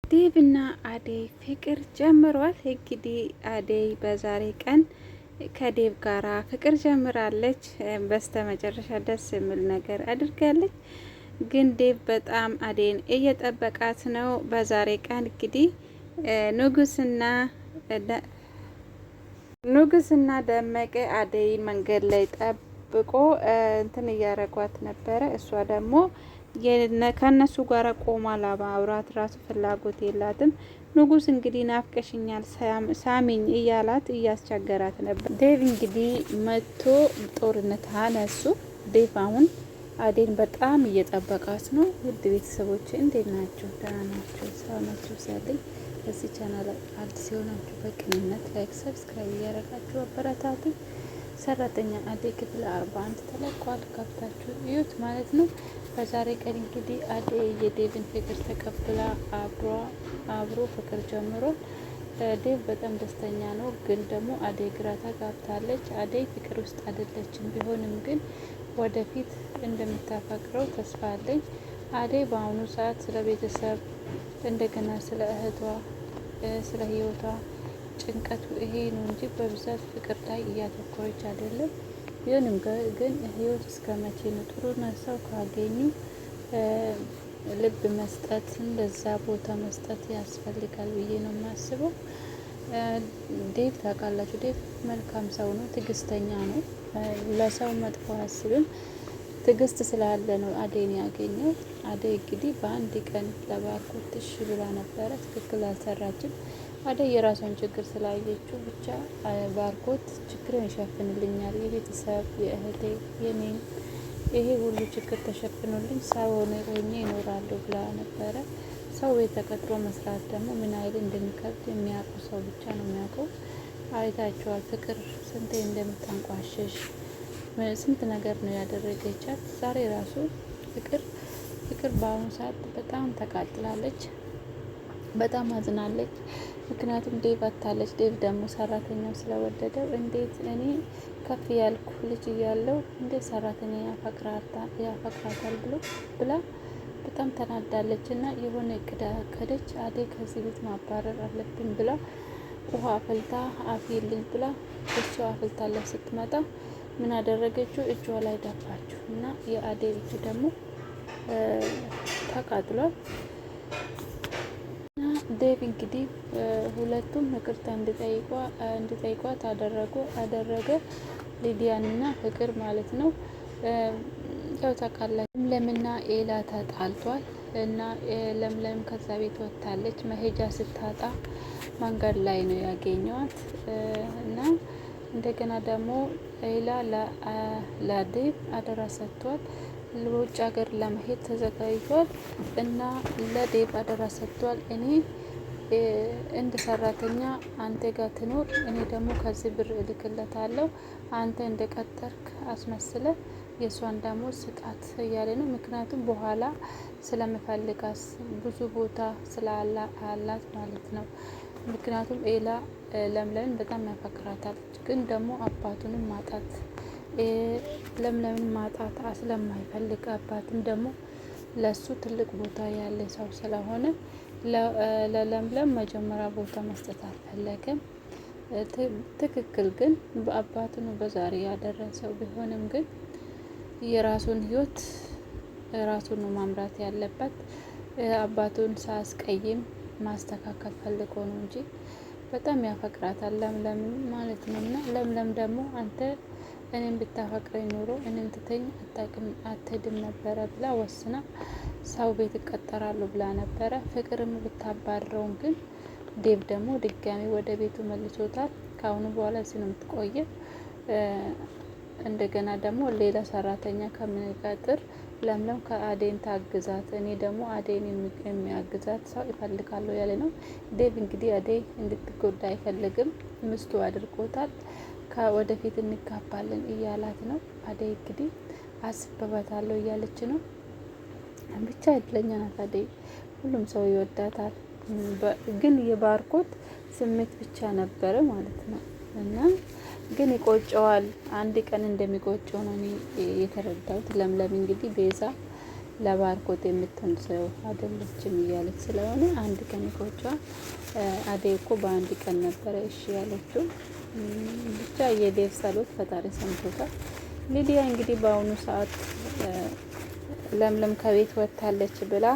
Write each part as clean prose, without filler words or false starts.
ዴቭና አደይ ፍቅር ጀምሯል። እንግዲህ አደይ በዛሬ ቀን ከዴቭ ጋራ ፍቅር ጀምራለች። በስተ መጨረሻ ደስ የሚል ነገር አድርጋለች። ግን ዴቭ በጣም አደይን እየጠበቃት ነው። በዛሬ ቀን እንግዲህ ንጉስና ደመቀ አደይ መንገድ ላይ ጠብቆ እንትን እያረጓት ነበረ። እሷ ደግሞ ከነሱ ጋር ቆማ ለማውራት ራሱ ፍላጎት የላትም። ንጉስ እንግዲህ ናፍቀሽኛል ሳሚኝ እያላት እያስቸገራት ነበር። ዴቭ እንግዲህ መጥቶ ጦርነት አነሱ። ዴቭ አሁን አዴን በጣም እየጠበቃት ነው። ውድ ቤተሰቦች እንዴት ናቸው? ደህና ናቸው? ሰላማችሁ ይብዛልኝ። በዚህ ቻናል አዲስ የሆናችሁ በቅንነት ላይክ፣ ሰብስክራይብ እያደረጋችሁ አበረታቱ። ሰራተኛ አደይ ክፍል 41 ተለቋል። ገብታችሁ እዩት ማለት ነው። በዛሬ ቀን እንግዲህ አደይ የዴቭን ፍቅር ተቀብላ አብሮ ፍቅር ጀምሯል። ዴቭ በጣም ደስተኛ ነው፣ ግን ደግሞ አደይ ግራ ተጋብታለች። አደይ ፍቅር ውስጥ አይደለችም። ቢሆንም ግን ወደፊት እንደምታፈቅረው ተስፋ አለኝ። አደይ በአሁኑ ሰዓት ስለ ቤተሰብ እንደገና ስለ እህቷ ስለ ህይወቷ ጭንቀቱ ይሄ ነው እንጂ በብዛት ፍቅር ላይ እያተኮረች አይደለም። ቢሆንም ግን ህይወት እስከ መቼ ነው? ጥሩ ሰው ካገኙ ልብ መስጠት እንደዛ ቦታ መስጠት ያስፈልጋል ብዬ ነው የማስበው። ዴቭ ታውቃላችሁ፣ ዴቭ መልካም ሰው ነው፣ ትዕግስተኛ ነው፣ ለሰው መጥፎ አያስብም። ትዕግስት ስላለ ነው አደይን ያገኘው። አደይ እንግዲህ በአንድ ቀን ለባርኮት እሺ ብላ ነበረ። ትክክል አልሰራችም። አደይ የራሷን ችግር ስላየችው ብቻ ባርኮት ችግርን ይሸፍንልኛል፣ የቤተሰብ የእህቴ የኔን ይሄ ሁሉ ችግር ተሸፍኖልኝ ሰው ሆኜ ይኖራለሁ ብላ ነበረ። ሰው ቤት ተቀጥሮ መስራት ደግሞ ምን ያህል እንደሚከብድ የሚያውቁ ሰው ብቻ ነው የሚያውቀው። አይታችኋል ፍቅር ስንቴ እንደምታንቋሸሽ ስንት ነገር ነው ያደረገቻት። ዛሬ ራሱ ፍቅር በአሁኑ ሰዓት በጣም ተቃጥላለች፣ በጣም አዝናለች። ምክንያቱም ዴቭ አታለች። ዴቭ ደግሞ ሰራተኛው ስለወደደው እንዴት እኔ ከፍ ያልኩ ልጅ እያለው እንዴት ሰራተኛ ያፈቅራታል ብላ በጣም ተናዳለች። እና የሆነ እቅድ አቀደች። አደይ ከዚህ ቤት ማባረር አለብኝ ብላ ውሃ አፈልታ አፍይልኝ ብላ እሷ አፍልታለች። ስትመጣ ምን አደረገችው? እጇ ላይ ደፋችው እና የአደይ እጅ ደግሞ ተቃጥሏል። እና ዴቭ እንግዲህ ሁለቱም ይቅርታ እንዲጠይቋት አደረገ ሊዲያንና ፍቅር ማለት ነው። ያው ታውቃላችሁ ለምለምና ኤላ ተጣልቷል እና ለምለም ከዛ ቤት ወጥታለች። መሄጃ ስታጣ መንገድ ላይ ነው ያገኘዋት እና እንደገና ደግሞ ኤላ ለዴቭ አደራ ሰጥቷል። ለውጭ ሀገር ለመሄድ ተዘጋጅቷል እና ለዴቭ አደራ ሰጥቷል። እኔ እንደ ሰራተኛ አንተ ጋር ትኖር፣ እኔ ደግሞ ከዚህ ብር እልክለታለሁ፣ አንተ እንደ ቀጠርክ አስመስለ የእሷን ደግሞ ስጣት እያለ ነው። ምክንያቱም በኋላ ስለምፈልጋት ብዙ ቦታ ስላላት ማለት ነው። ምክንያቱም ኤላ ለምለምን በጣም ያፈቅራታል፣ ግን ደግሞ አባቱንም ማጣት ለምለምን ማጣት ስለማይፈልግ አባትም ደግሞ ለሱ ትልቅ ቦታ ያለ ሰው ስለሆነ ለለምለም መጀመሪያ ቦታ መስጠት አልፈለገም። ትክክል ግን በአባቱ ነው በዛሬ ያደረሰው። ቢሆንም ግን የራሱን ህይወት ራሱን ነው ማምራት ያለበት። አባቱን ሳያስቀይም ማስተካከል ፈልጎ ነው እንጂ በጣም ያፈቅራታል ለምለም ማለት ነው። እና ለምለም ደግሞ አንተ እኔም ብታፈቅረኝ ኖሮ እኔም ትተኝ አትሄድም ነበረ ብላ ወስና ሰው ቤት እቀጠራለሁ ብላ ነበረ። ፍቅርም ብታባረውም ግን ዴቭ ደግሞ ድጋሚ ወደ ቤቱ መልሶታል። ከአሁኑ በኋላ እዚህ ነው የምትቆየው። እንደገና ደግሞ ሌላ ሰራተኛ ከምንቀጥር ለምለም ከአዴን ታግዛት፣ እኔ ደግሞ አዴን የሚያግዛት ሰው ይፈልጋለሁ ያለ ነው። ዴቭ እንግዲህ አዴይ እንድትጎዳ አይፈልግም። ምስቱ አድርጎታል። ከወደፊት እንጋባለን እያላት ነው። አዴይ እንግዲህ አስበባታለሁ እያለች ነው። ብቻ እድለኛ ናት አዴይ፣ ሁሉም ሰው ይወዳታል። ግን የባርኮት ስሜት ብቻ ነበረ ማለት ነው። እና ግን ይቆጨዋል። አንድ ቀን እንደሚቆጨው ነው እኔ የተረዳሁት። ለምለም እንግዲህ ቤዛ ለባርኮት የምትሆን ሰው አይደለችም እያለች ስለሆነ አንድ ቀን ቆጫ አደይ እኮ በአንድ ቀን ነበረ እሺ ያለችው። ብቻ የዴቭ ጸሎት ፈጣሪ ሰምቶታል። ሊዲያ እንግዲህ በአሁኑ ሰዓት ለምለም ከቤት ወጥታለች ብላ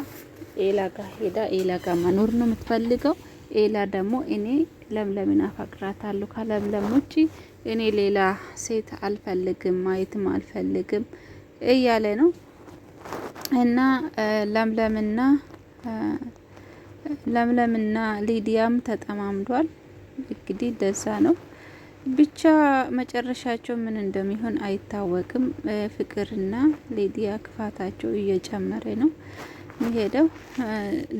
ኤላ ጋር ሄዳ ኤላ ጋር መኖር ነው የምትፈልገው። ኤላ ደግሞ እኔ ለምለምን አፈቅራታለሁ ከለምለም ውጪ እኔ ሌላ ሴት አልፈልግም ማየትም አልፈልግም እያለ ነው። እና ለምለምና ሊዲያም ተጠማምዷል። እንግዲህ ደዛ ነው ብቻ መጨረሻቸው ምን እንደሚሆን አይታወቅም። ፍቅርና ሊዲያ ክፋታቸው እየጨመረ ነው የሚሄደው።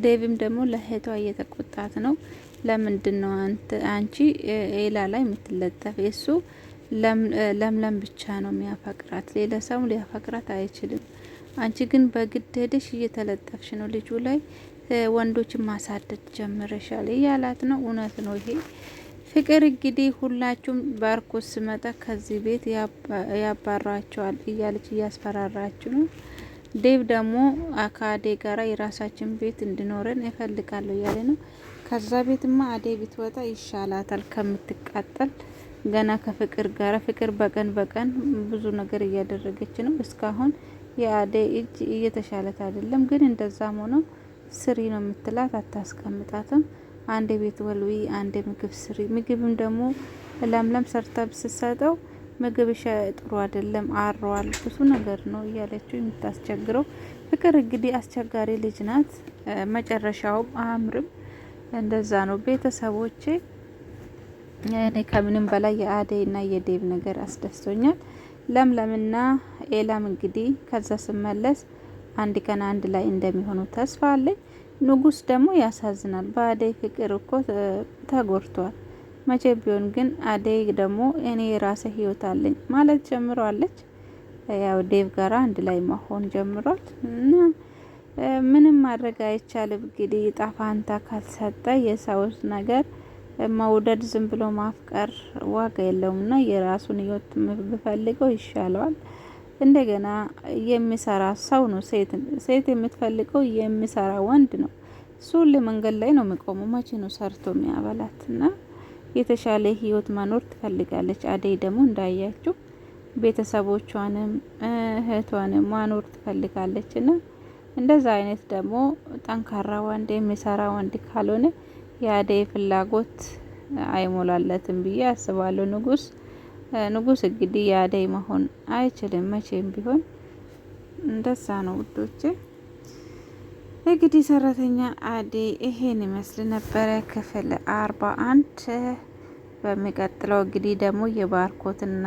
ዴቭም ደግሞ ለእህቷ እየተቆጣት ነው። ለምንድን ነው አንቺ ኤላ ላይ የምትለጠፍ? እሱ ለምለም ብቻ ነው የሚያፈቅራት፣ ሌላ ሰው ሊያፈቅራት አይችልም። አንቺ ግን በግድ ሄደሽ እየተለጠፍሽ ነው፣ ልጁ ላይ ወንዶችን ማሳደድ ጀምረሻል እያላት ነው። እውነት ነው ይሄ ፍቅር እንግዲህ ሁላችሁም ባርኮት ስመጣ ከዚህ ቤት ያባራቸዋል እያለች እያስፈራራችሁ ነው። ዴቭ ደግሞ ከአዴ ጋራ የራሳችን ቤት እንድኖረን እፈልጋለሁ እያለ ነው። ከዛ ቤትማ አዴ ብትወጣ ይሻላታል ከምትቃጠል። ገና ከፍቅር ጋራ ፍቅር በቀን በቀን ብዙ ነገር እያደረገች ነው። እስካሁን የአዴ እጅ እየተሻለት አይደለም። ግን እንደዛም ሆኖ ስሪ ነው የምትላት፣ አታስቀምጣትም። አንድ ቤት ወልዊ፣ አንድ ምግብ ስሪ። ምግብም ደግሞ ለምለም ሰርታ ብትሰጠው ምግብ ጥሩ አይደለም አሯል፣ ብዙ ነገር ነው እያለችው የምታስቸግረው። ፍቅር እንግዲህ አስቸጋሪ ልጅ ናት። መጨረሻውም አያምርም። እንደዛ ነው ቤተሰቦቼ። እኔ ከምንም በላይ የአደይና የዴቭ ነገር አስደስቶኛል። ለምለምና ኤላም እንግዲህ ከዛ ስመለስ አንድ ቀን አንድ ላይ እንደሚሆኑ ተስፋ አለኝ። ንጉስ ደግሞ ያሳዝናል። በአደይ ፍቅር እኮ ተጎድቷል። መቼ ቢሆን ግን አደይ ደግሞ እኔ የራሴ ህይወት አለኝ ማለት ጀምሯለች። ያው ዴቭ ጋራ አንድ ላይ መሆን ጀምሯል እና ምንም ማድረግ አይቻልም። እንግዲህ ጣፋንታ ካልሰጠ የሰው ነገር መውደድ ዝም ብሎ ማፍቀር ዋጋ የለውምና የራሱን ህይወት ብፈልገው ይሻለዋል። እንደገና የሚሰራ ሰው ነው። ሴት የምትፈልገው የሚሰራ ወንድ ነው። እሱ ለመንገድ ላይ ነው የሚቆመው። መቼ ነው ሰርቶ የሚያበላትና የተሻለ ህይወት መኖር ትፈልጋለች። አደይ ደግሞ እንዳያችሁ ቤተሰቦቿንም እህቷንም ማኖር ትፈልጋለች እና እንደዛ አይነት ደግሞ ጠንካራ ወንድ የሚሰራ ወንድ ካልሆነ የአደይ ፍላጎት አይሞላለትም ብዬ አስባለሁ። ንጉስ እንግዲህ የአደይ መሆን አይችልም መቼም ቢሆን። እንደዛ ነው ውዶቼ። እንግዲህ ሰራተኛ አደይ ይሄን ይመስል ነበረ ክፍል 41። በሚቀጥለው እንግዲህ ደግሞ የባርኮትና